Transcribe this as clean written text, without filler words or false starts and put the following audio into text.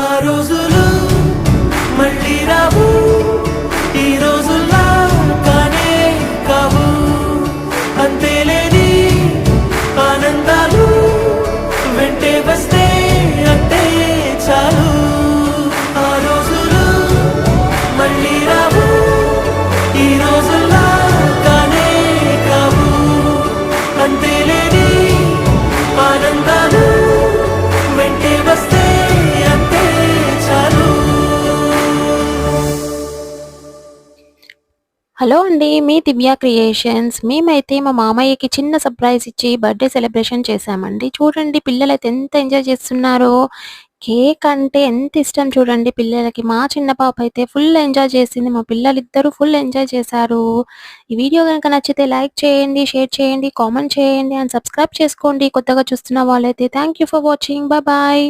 ఆ రోజులు మళ్ళీ రావు, ఈ రోజుల్లా కానే కావు. అంతేలేని ఆనందాలు వెంటే వస్తే అంటే చాలు. ఆ రోజులు మళ్ళీ రావు, ఈ రోజుల్లా కానే కావు. అంతేలేని ఆనందాలు వెంటే వస్తే అంటే చాలు. హలో అండి. మీ దివ్య క్రియేషన్స్. మేమైతే మా మామయ్యకి చిన్న సర్ప్రైజ్ ఇచ్చి బర్త్‌డే సెలబ్రేషన్ చేశామండి. చూడండి పిల్లలైతే ఎంత ఎంజాయ్ చేస్తున్నారో. కేక్ అంటే ఎంత ఇష్టం చూడండి పిల్లలకి. మా చిన్న పాప అయితే ఫుల్ ఎంజాయ్ చేసింది. మా పిల్లలిద్దరూ ఫుల్ ఎంజాయ్ చేశారు. ఈ వీడియో గనుక నచ్చితే లైక్ చేయండి, షేర్ చేయండి, కామెంట్ చేయండి అండ్ సబ్స్క్రైబ్ చేసుకోండి కొత్తగా చూస్తున్న వాళ్ళైతే. Thank you for watching. Bye.